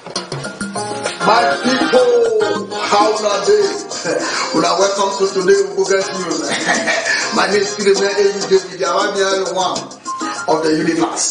My people, how are they? Well, welcome to today Ubugas News. My name is Kireme David, the Arabian one of the universe.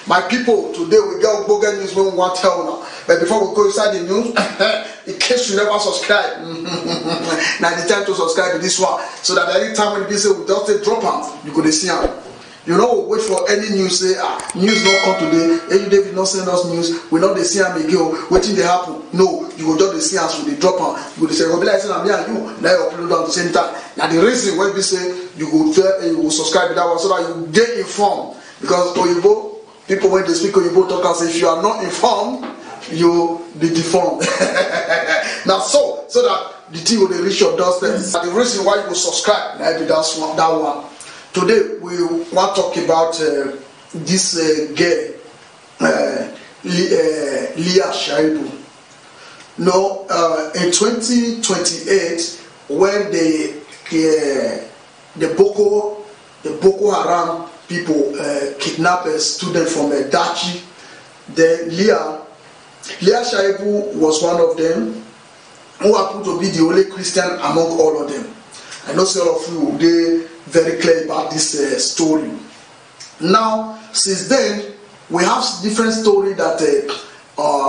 My people, today we got Ubugas News when we want to tell now. But before we go inside the news, in case you never subscribe, now the time to subscribe to this one, so that any time when this we just drop out, you could see them. You know, wait for any news, say, news not come today, any David not send us news, we not they see them again, waiting they happen. No, you go just see us when they drop out. You go say, oh, like I'm here, you now you upload at the same time. Now the reason why we say you go tell, you will subscribe to that one so that you get informed. Because Oyibo, people when they speak Oyibo talk and say if you are not informed, you be deformed. Now so that the thing will reach your doorstep. And the reason why you will subscribe, now be that one. Today we want to talk about this girl, Leah Shaibu. No, in 2028, when the Boko Haram people kidnapped a student from a Dachi, then Leah Shaibu was one of them, who happened to be the only Christian among all of them. I know some of you they very clear about this story. Now, since then, we have different story that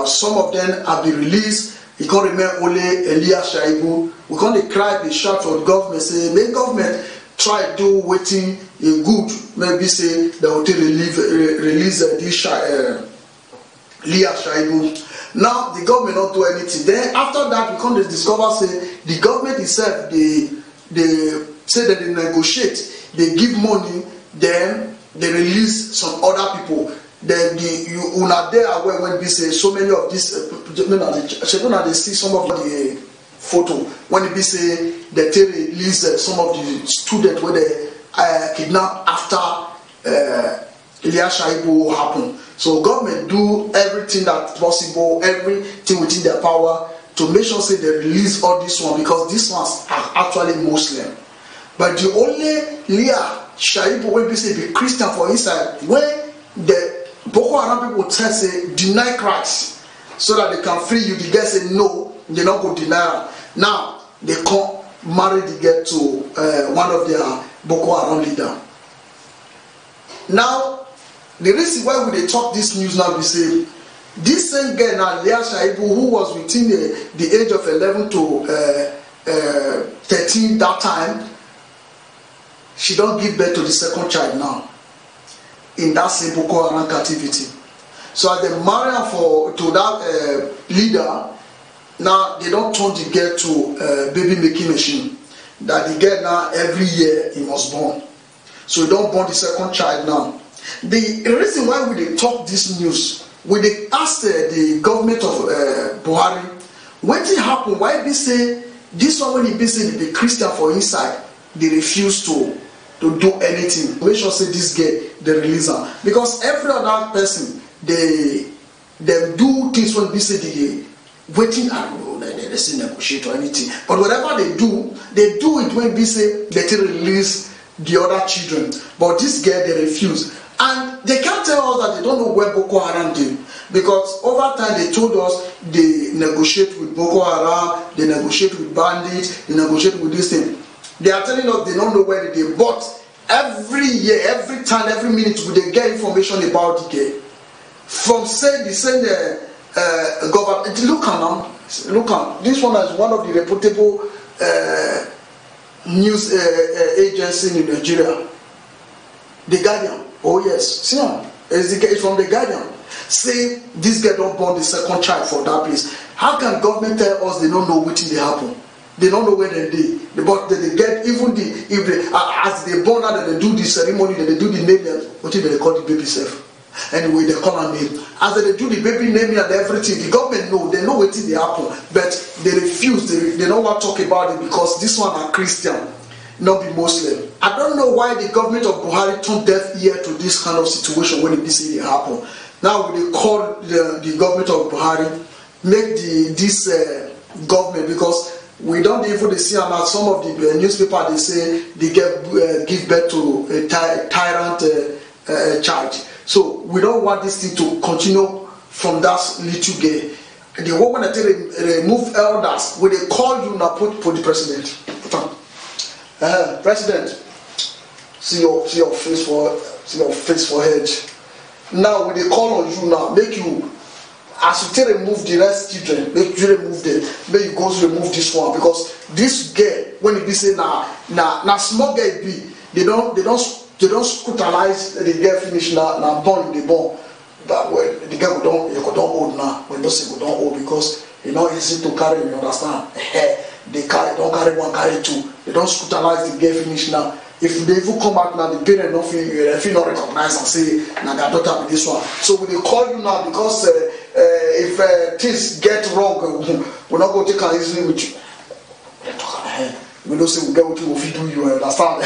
some of them have been released. You can't remember only Leah Shaibu. We can't cry, they shout for the government, say, make government try do waiting a good, maybe say they will release this Leah Shaibu. Now, the government not do anything. Then, after that, we can't discover, say, the government itself, they say that they negotiate, they give money, then they release some other people. Then you are there aware when we say so many of these they see some of the photo when they say they release some of the students where they kidnap after Leah Shaibu happened. So government do everything that's possible, everything within their power to make sure say they release all this one, because these ones are actually Muslim. But the only Leah Shaibu when we say be Christian for inside, when the Boko Haram people try to say deny Christ so that they can free you, the girl say no, they not go deny her. Now they come marry the girl to one of their Boko Haram leader. Now the reason why we they talk this news now, we say this same girl now, Leah Shaibu, who was within the age of 11 to 13 that time, she don't give birth to the second child now in that same Boko Haram captivity. So as they marry her to that leader, now they don't turn the girl to baby making machine. That the girl now every year he must born. So he don't born the second child now. The reason why we they talk this news, we they ask the government of Buhari, what did happen? Why they say this one when he be say they be Christian for inside, they refuse to do anything. Make sure say this girl they release her, because every other person they do things when they say they waiting and they say negotiate or anything. But whatever they do it when they say they release the other children. But this girl they refuse, and they can't tell us that they don't know where Boko Haram did, because over time they told us they negotiate with Boko Haram, they negotiate with bandits, they negotiate with this thing. They are telling us they don't know where they, but every year, every time, every minute, we they get information about the girl. From say the same government. Look on this one is one of the reputable news agencies in Nigeria. The Guardian. Oh yes, see him. It's from the Guardian. Say this girl don't born the second child for that place. How can government tell us they don't know what they happen? They don't know where they did, but they get even if they as they born out, they do the ceremony, they do the naming. What if they call the baby self? Anyway, they call her name. As they do the baby naming and everything, the government know they know what they happen, but they refuse. They don't want to talk about it because this one are Christian, not be Muslim. I don't know why the government of Buhari turned deaf ear to this kind of situation when it say it happen. Now they call the government of Buhari make this government, because we don't even see about some of the newspaper they say they give birth to a tyrant child. So we don't want this thing to continue from that little girl. the woman that remove elders, when they call you now put the president. President, see your face for head. Now when they call on you now, make you as you take remove the rest children, make you remove them, make you go to remove this one, because this girl, when it be say now small girl be, they don't scrutinize the girl finish now born they born. But when the girl go don't old now, when those go don't old, because you know easy to carry, you understand? They don't carry one, carry two. They don't scrutinize the girl finish now. If they even come out now, the parent don't feel not recognize and say, now their daughter with this one. So when they call you now, because if things get wrong, we're not going to take it easily with you. We don't say we get what we do, you understand?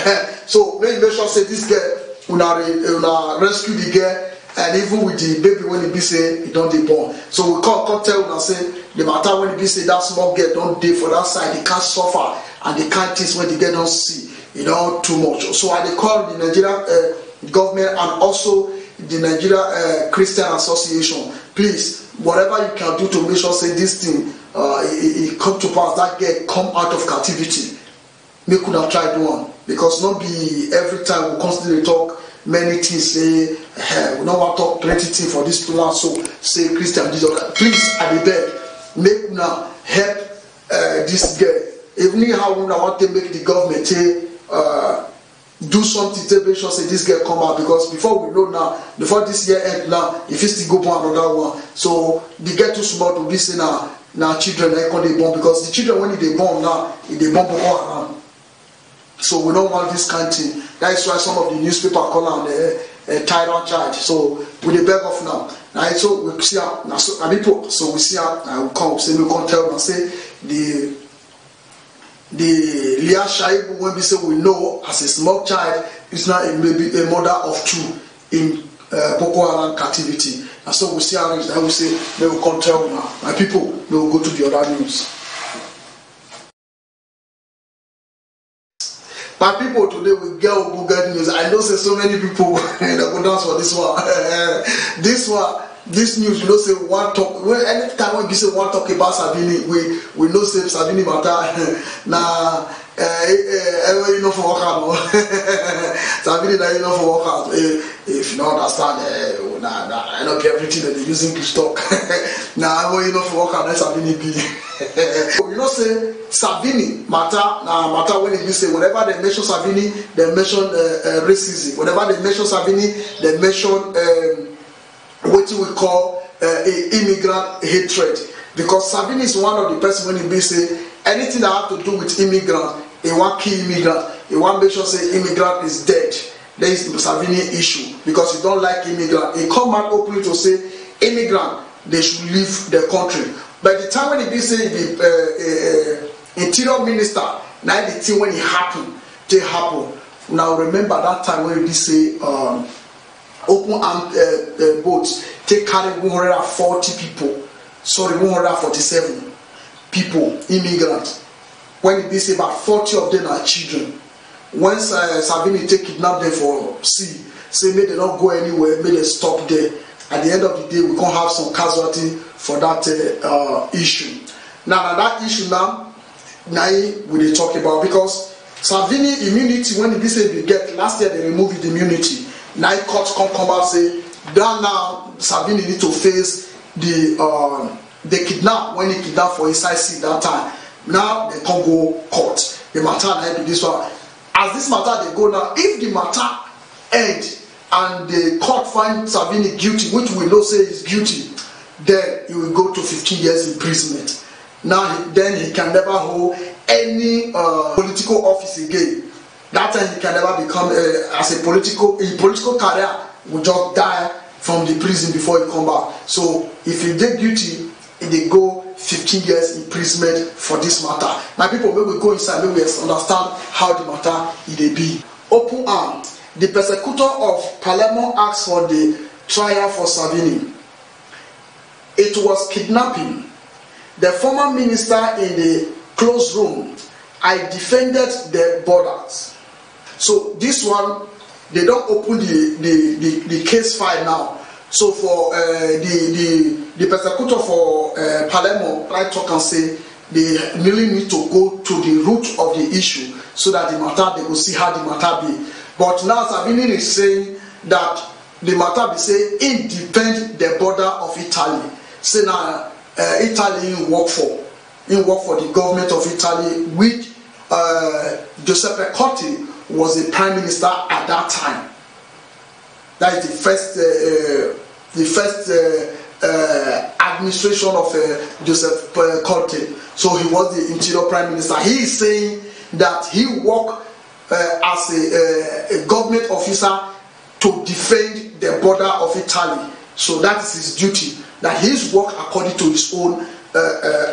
So make sure say this girl, una rescue the girl, and even with the baby when it be say it don't dey born. So we come tell una say the matter when it be say that small girl don't dey for that side, they can't suffer and they can't taste when the girl don't see. Too much. So I they call the Nigeria government and also the Nigeria Christian Association. Please, whatever you can do to make sure say this thing it come to pass, that girl come out of captivity. We could have tried one, because not be every time we constantly talk many things. Say we don't want to talk plenty things for this plan. So say Christian this or that. Please, I beg, make now help this girl. Even how we want to make the government do something to make sure say this girl come out, because before we know now, before this year end now, if you still go for another one, so they get too small to be say now children they born, because the children when they born now, they born Boko Haram. So we don't want this kind of thing. That is why some of the newspaper call on a tyrant child. So we dey beg off now. Now so we see how now so people, so we see how we come say we come tell and say the Leah Shaibu, when we say we know as a small child, is now maybe a mother of two in Boko Haram captivity. And so we see how that we say they will come tell now. My people, they will go to the other news. My people, today we get good news. I know say so many people that go dance for this one. This news, you know, say one talk. Anytime when we say one talk about Sabini, we know say Sabini matter. Now, you know for work hard. Sabini, you know for work hard. If you don't understand, I don't care everything that they're using to talk. Now, you know for work hard, that's Sabini be. You know, say Savini matter when it say whenever they mention Savini, they mention racism. Whenever they mention Savini, they mention what we call immigrant hatred. Because Savini is one of the person when he say anything that have to do with immigrant, he want kill immigrant, he want make sure say immigrant is dead. There is the Savini issue because he don't like immigrant. He come out openly to say immigrant they should leave the country. By the time when he say the interior minister, now the thing when it happen, they happen. Now remember that time when he say open armed boats take carry 140 people, sorry 147 people, immigrants. When they say about 40 of them are children. Once Sabini take kidnap them for sea, say may they not go anywhere, may they stop there. At the end of the day, we can have some casualty for that issue. Now that issue now we dey talk about, because Savini immunity when they say they get last year they removed the immunity. Now court come out say that now Savini need to face the kidnap when he kidnap for inside sea that time. Now they can't go court. The matter now be this one. As this matter they go now, if the matter end and the court find Savini guilty, which we know say is guilty, then he will go to 15 years imprisonment. Now then he can never hold any political office again. That time he can never become as a political career will just die from the prison before he come back. So if he did guilty, they go 15 years imprisonment for this matter. My people, when we go inside, we understand how the matter it be. Open arm. The persecutor of Palermo asked for the trial for Savini. It was kidnapping. The former minister in the closed room, I defended the borders. So this one, they don't open the case file now. So for the persecutor for Palermo right talk and say they really need to go to the root of the issue so that the matter, they will see how the matter be. But now Salvini is saying that the matter be say it depend the border of Italy. Say now Italy work for the government of Italy, which Giuseppe Conte was the prime minister at that time. That is the first administration of Giuseppe Conte. So he was the interior prime minister. He is saying that he worked as a government officer to defend the border of Italy. So that is his duty. That his work according to his own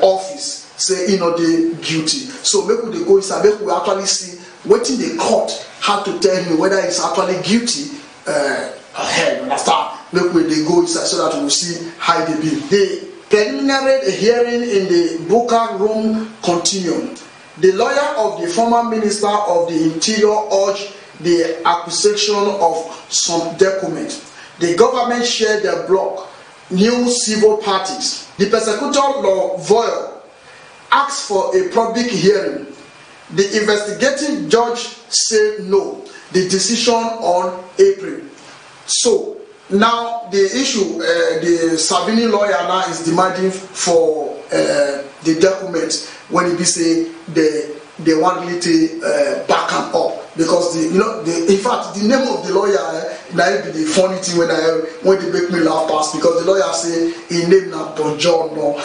office. Say the duty. So maybe they go inside, maybe we actually see what in the court had to tell him whether he's actually guilty. Understand? Maybe they go inside so that we will see how they be. The preliminary hearing in the Boca room continued. The lawyer of the former minister of the interior urged the acquisition of some documents. The government shared their bloc, new civil parties. The persecutor Lovoio asked for a public hearing. The investigating judge said no. The decision on April. So now the issue, the Salvini lawyer now is demanding for the documents when he be say they want really to back and up, because in fact the name of the lawyer that be the funny thing when they make me laugh past, because the lawyer say he name na Bongiorno.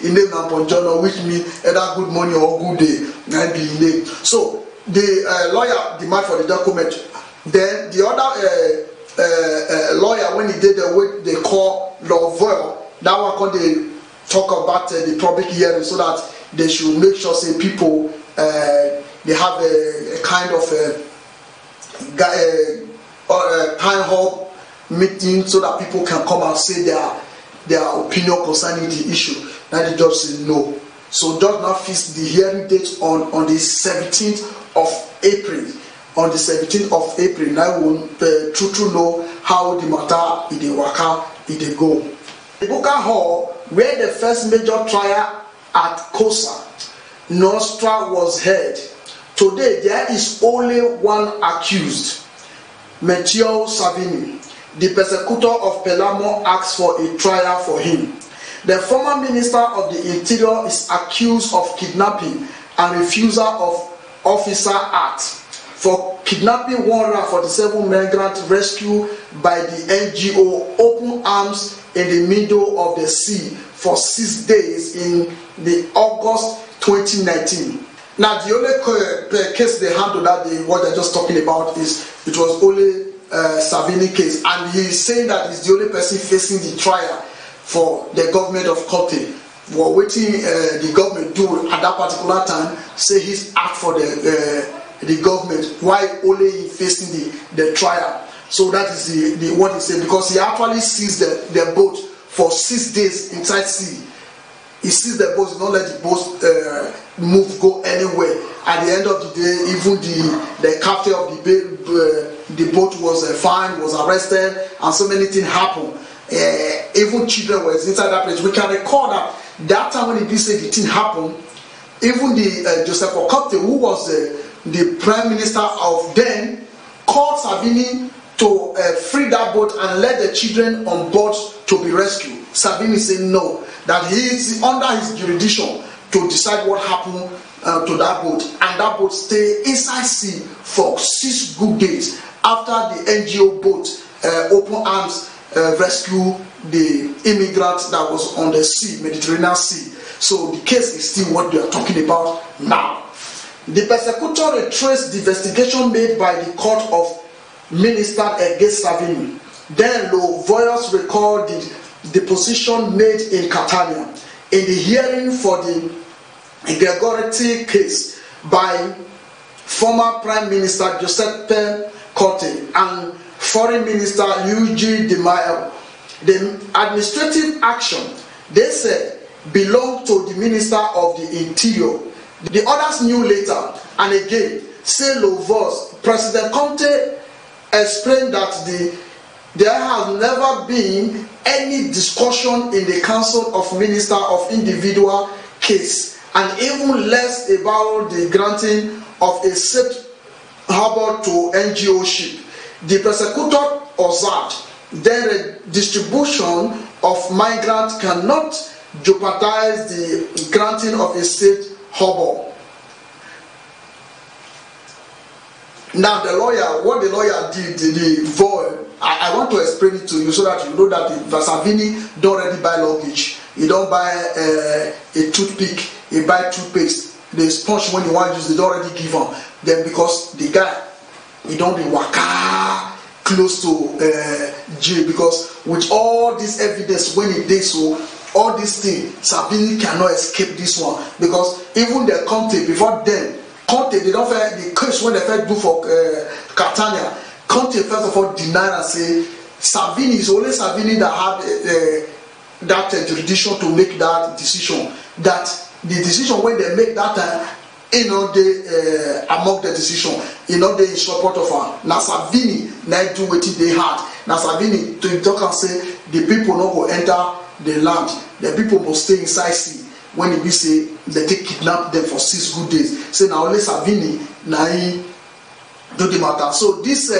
He name na Bongiorno, which means either good morning or good day. That be his name. So the lawyer demand for the document. Then the other lawyer, when he did what they call Lovoio, that one can they talk about the public hearing, so that they should make sure say people they have a kind of time hall meeting so that people can come and say their opinion concerning the issue. Now the judge said no. So judge now fixed the hearing date on the 17th of April. On the 17th of April, now we will true know how the matter in the waka in go. The Boca Hall, where the first major trial at Cosa Nostra was held. Today there is only one accused, Matteo Salvini. The persecutor of Palermo asked for a trial for him. The former minister of the interior is accused of kidnapping and refusal of Officer Act for kidnapping 147 migrants rescued by the NGO Open Arms in the middle of the sea for 6 days in the August 2019. Now the only case they handled that day, what they're just talking about, is it was only Salvini case, and he's saying that he's the only person facing the trial for the government of Conte. For waiting the government do at that particular time, say he's act for the government, why only he facing the trial. So that is the what he said, because he actually seized the boat for 6 days inside sea. He seized the boat, don't let the boat move, go anywhere. At the end of the day, even the captain of the boat was fined, was arrested, and so many things happened. Even children were inside that place. We can recall that time when he said the thing happened, even the Giuseppe Conte, who was the prime minister of then, called Salvini to free that boat and let the children on board to be rescued. Salvini said no, that he is under his jurisdiction to decide what happened to that boat, and that boat stayed inside sea for 6 good days after the NGO boat Open Arms rescued the immigrants that was on the sea, Mediterranean Sea. So the case is still what we are talking about now. The persecutor retraced the investigation made by the court of minister against Salvini. Then Lovoio recalled the position made in Catania in the hearing for the Gregoretti case by former Prime Minister Giuseppe Conte and Foreign Minister Luigi Di Maio. The administrative action, they said, belonged to the Minister of the Interior. The others knew later, and again, say Lovoio, President Conte explained that there has never been any discussion in the Council of Ministers of individual case, and even less about the granting of a safe harbor to NGO-ship. The prosecutor observed that the distribution of migrants cannot jeopardize the granting of a safe harbor. Now the lawyer, what the lawyer did, the void, I want to explain it to you so that you know that Savini don't already buy luggage. He don't buy a toothpick, he buy toothpaste. The sponge when you want to use, they don't already give him. Then because the guy, he don't be waka close to jail, because with all this evidence when he did so, all these things, Savini cannot escape this one, because even the Conte before them, Conte, they don't fair the case when they first do for Catania. Conte first of all denied and say Savini is only Savini that had that jurisdiction to make that decision. That the decision when they make that time, they among the decision, they in support of her. Now Savini now do what they had. Now Savini to talk and say the people not go enter the land. The people must stay inside sea. When he be say they take kidnap them for 6 good days, say now only Savini na he do the matter. So this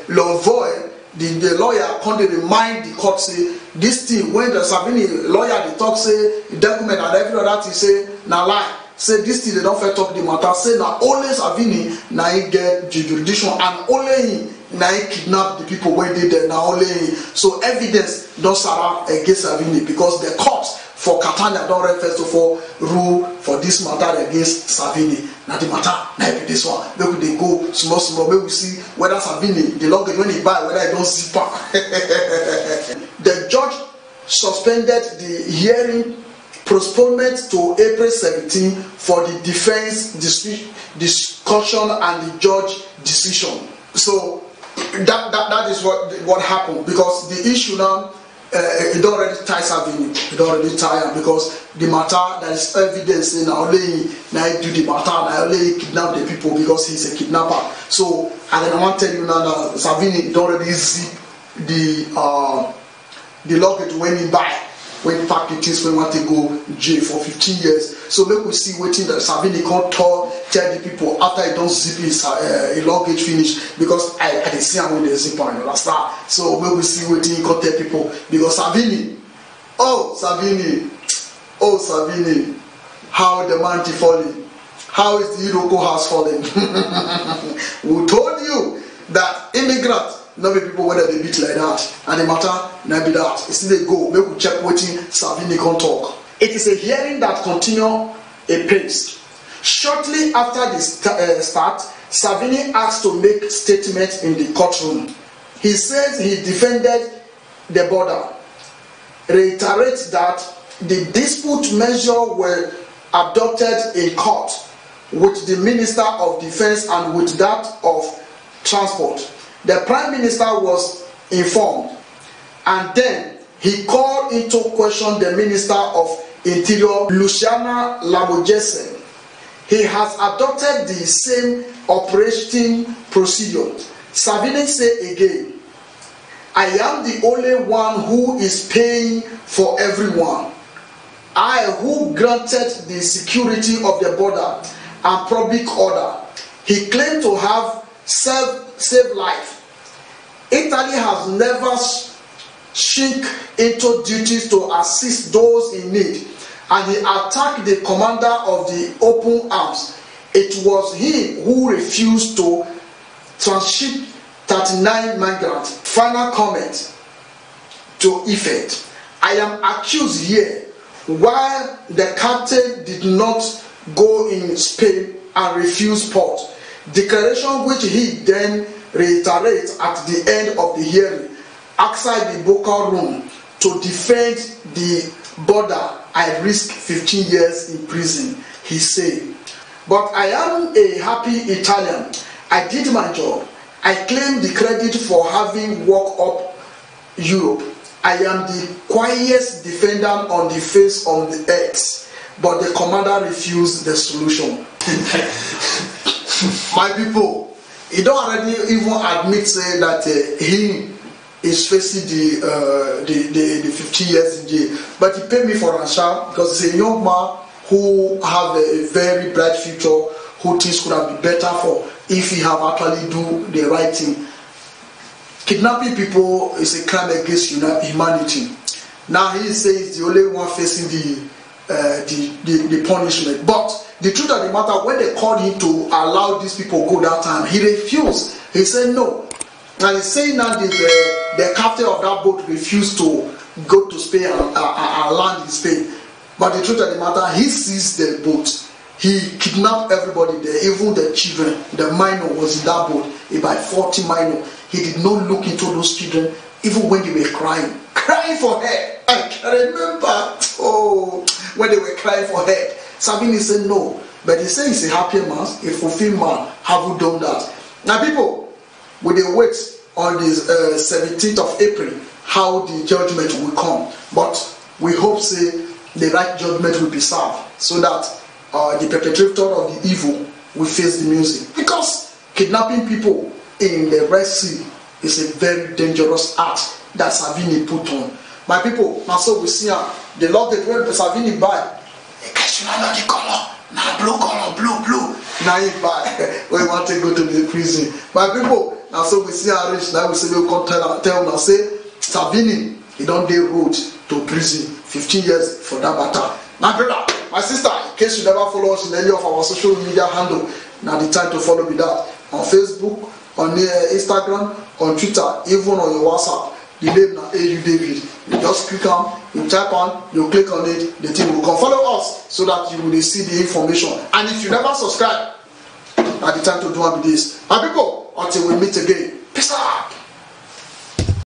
L'Envoi, the lawyer can't remind the court say this thing when the Savini lawyer they talk say the document and every other thing say na lie. Say this thing they don't fair talk the matter. Say now only Savini na he get the jurisdiction and only he na he kidnap the people when they there now only he. So evidence don't surround against Savini because the court for Catania don't first of all rule for this matter against Savini. Now the matter now be this one. Maybe they go small. Maybe we see whether Savini the luggage when he buy whether he don't zip up. The judge suspended the hearing postponement to April 17 for the defense discussion and the judge decision. So that is what happened, because the issue now. It don't already tie Savini. It don't already tie him because the matter there is evidence in only now do the matter now only kidnap the people because he's a kidnapper. So and then I want to tell you now Savini don't already zip the luggage when he buy when he pack the things when he want to go jail for 15 years. So make we see waiting that Savini can't tell the people after he don't zip his luggage finish, because I can see him with the zip on, you understand? So make we see waiting he can't tell people, because Savini, how the man is falling, how is the Iroko house falling? We told you that immigrants not be people whether they beat like that, and the matter not be that. It's still they go. Make we check waiting Savini can talk. It is a hearing that continue apace. Shortly after the start, Savini asked to make statement in the courtroom. He says he defended the border, reiterates that the dispute measure were adopted in court with the Minister of Defense and with that of Transport. The Prime Minister was informed, and then he called into question the Minister of Interior, Luciana Lamojese. He has adopted the same operating procedure. Savini said again, I am the only one who is paying for everyone. I who granted the security of the border and public order. He claimed to have saved life. Italy has never shrink into duties to assist those in need, and he attacked the commander of the open arms. It was him who refused to transship 39 migrants. Final comment to effect. I am accused here while the captain did not go in Spain and refuse port. Declaration which he then reiterates at the end of the hearing outside the Boca room to defend the border. I risk 15 years in prison, he said. But I am a happy Italian. I did my job. I claim the credit for having walked up Europe. I am the quietest defendant on the face of the earth, but the commander refused the solution. My people, he don't already even admit say that he is facing the 15 years in jail. But he paid me for ransom because he's a young man who have a very bright future, who things could have been better for if he have actually do the right thing. Kidnapping people is a crime against humanity. Now he says the only one facing the punishment. But the truth of the matter, when they called him to allow these people go that time, he refused. He said no. And he's saying that the captain of that boat refused to go to Spain and land in Spain. But the truth of the matter, he seized the boat. He kidnapped everybody there, even the children. The minor was in that boat, about 40 minor. He did not look into those children, even when they were crying for help. I can remember, when they were crying for help. Savini said no, but he said he's a happy man, a fulfilled man. Have you done that? Now, people, we dey wait on this 17th of April how the judgment will come, but we hope say the right judgment will be served, so that the perpetrator of the evil will face the music. Because kidnapping people in the Red Sea is a very dangerous act that Savini put on. My people, now so we see the Lord the great Savini buy. In case you don't know the color, now blue color, blue. Now he buy. We want to go to the prison. My people, now so we see how rich. Now we say we come tell now say Savini, he don't dey road to prison 15 years for that matter. My brother, my sister, in case you never follow us in any of our social media handle, now the time to follow me that on Facebook, on Instagram, on Twitter, even on your WhatsApp. The name now AU David. You just click on, you type on, you click on it, the thing will come. Follow us so that you will see the information. And if you never subscribe, now the time to do one with this. My people, until we meet again, peace out.